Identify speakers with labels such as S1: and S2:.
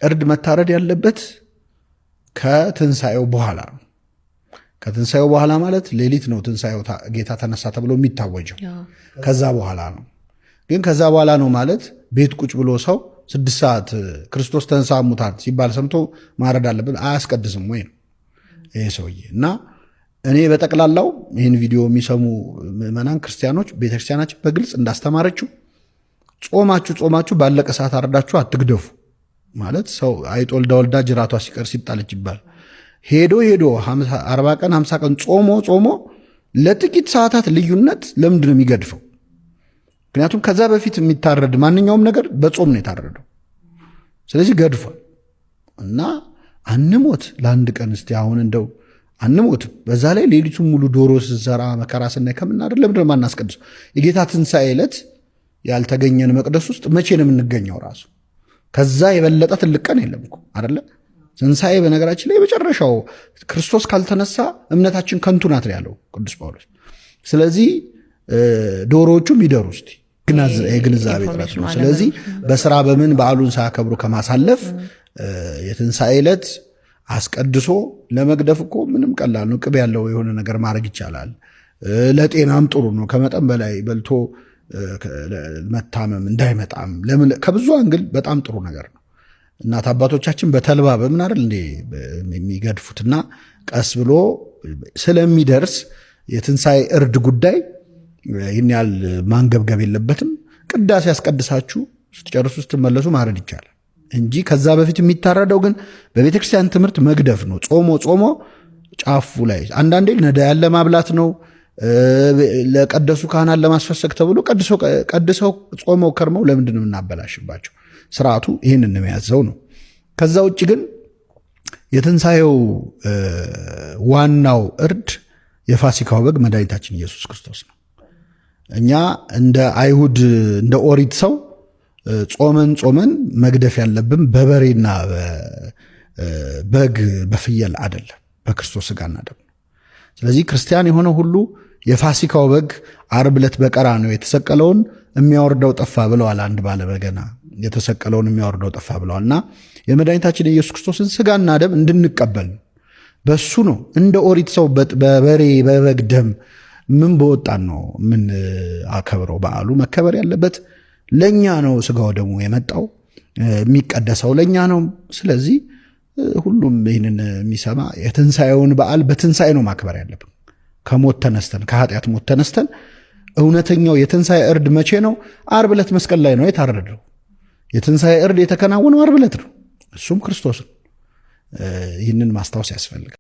S1: እርድ መታረድ ያለበት ከትንሣኤው በኋላ ነው። ከትንሣኤው በኋላ ማለት ሌሊት ነው ትንሣኤው ጌታ ተነሳ ተብሎ የሚታወጀው ከዛ በኋላ ነው። ግን ከዛ በኋላ ነው ማለት ቤት ቁጭ ብሎ ሰው 6 ሰዓት ክርስቶስ ተነሳ ሙታን ሲባል ሰምቶ ማረድ አለበት አያስቀድስም ወይ ነው ይሄ ሰውዬ። እና እኔ በጠቅላላው ይህን ቪዲዮ የሚሰሙ ምዕመናን ክርስቲያኖች ቤተክርስቲያናችን በግልጽ እንዳስተማረችው ጾማችሁ ባለቀ ሰዓት አረዳችሁ አትግደፉ ማለት ሰው አይጥ ወልዳ ጅራቷ ሲቀር ሲጣለች ይባል። ሄዶ 40 ቀን 50 ቀን ጾሞ ለጥቂት ሰዓታት ልዩነት ለምንድን ነው የሚገድፈው? ምክንያቱም ከዛ በፊት የሚታረድ ማንኛውም ነገር በጾም ነው የታረደው። ስለዚህ ገድፏል እና አንሞት ለአንድ ቀን እስቲ አሁን እንደው አንሞት። በዛ ላይ ሌሊቱን ሙሉ ዶሮ ስንሰራ መከራ ስናይ ከምናደር ለምንድን ነው የማናስቀድሰው? የጌታ ትንሣኤ ዕለት ያልተገኘን መቅደስ ውስጥ መቼ ነው የምንገኘው? ራሱ ከዛ የበለጠ ትልቅ ቀን የለም እኮ አይደለ? ትንሣኤ በነገራችን ላይ የመጨረሻው ክርስቶስ ካልተነሳ እምነታችን ከንቱ ናት ያለው ቅዱስ ጳውሎስ። ስለዚህ ዶሮዎቹም ይደሩ እስቲ የግንዛቤ ጥረት ነው። ስለዚህ በስራ በምን በዓሉን ሳያከብሩ ከማሳለፍ የትንሣኤ ዕለት አስቀድሶ ለመግደፍ እኮ ምንም ቀላል ነው። ቅቤ ያለው የሆነ ነገር ማድረግ ይቻላል። ለጤናም ጥሩ ነው። ከመጠን በላይ በልቶ መታመም እንዳይመጣም ከብዙ አንግል በጣም ጥሩ ነገር ነው። እናት አባቶቻችን በተልባ በምን አይደል እንዴ የሚገድፉትና ቀስ ብሎ ስለሚደርስ የትንሣኤ እርድ ጉዳይ ይህን ያህል ማንገብገብ የለበትም። ቅዳሴ ያስቀድሳችሁ ስትጨርሱ ስትመለሱ ማረድ ይቻላል እንጂ ከዛ በፊት የሚታረደው ግን በቤተ ክርስቲያን ትምህርት መግደፍ ነው። ጾሞ ጫፉ ላይ አንዳንዴ ነዳያን ለማብላት ነው፣ ለቀደሱ ካህናት ለማስፈሰግ ተብሎ ቀድሰው ጾመው ከርመው ለምንድን ነው የምናበላሽባቸው? ስርዓቱ ይህንን የሚያዘው ነው። ከዛ ውጭ ግን የትንሣኤው ዋናው እርድ የፋሲካው በግ መድኃኒታችን ኢየሱስ ክርስቶስ ነው። እኛ እንደ አይሁድ እንደ ኦሪት ሰው ጾመን መግደፍ ያለብን በበሬና በግ በፍየል አይደለም፣ በክርስቶስ ሥጋና ደም ነው። ስለዚህ ክርስቲያን የሆነ ሁሉ የፋሲካው በግ ዓርብ ዕለት በቀራንዮ የተሰቀለውን የሚያወርደው ጠፋ ብለዋል። አንድ ባለ በገና የተሰቀለውን የሚያወርደው ጠፋ ብለዋል። እና የመድኃኒታችን የኢየሱስ ክርስቶስን ሥጋና ደም እንድንቀበል በሱ ነው። እንደ ኦሪት ሰው በበሬ በበግ ደም ምን በወጣን ነው ምን አከብረው? በዓሉ መከበር ያለበት ለኛ ነው። ሥጋው ደሙ የመጣው የሚቀደሰው ለኛ ነው። ስለዚህ ሁሉም ይህንን የሚሰማ የትንሣኤውን በዓል በትንሣኤ ነው ማክበር ያለብን። ከሞት ተነስተን ከኃጢአት ሞት ተነስተን እውነተኛው የትንሣኤ እርድ መቼ ነው? ዓርብ ዕለት መስቀል ላይ ነው የታረደው። የትንሣኤ እርድ የተከናወነው ዓርብ ዕለት ነው። እሱም ክርስቶስ ነው። ይህንን ማስታወስ ያስፈልጋል።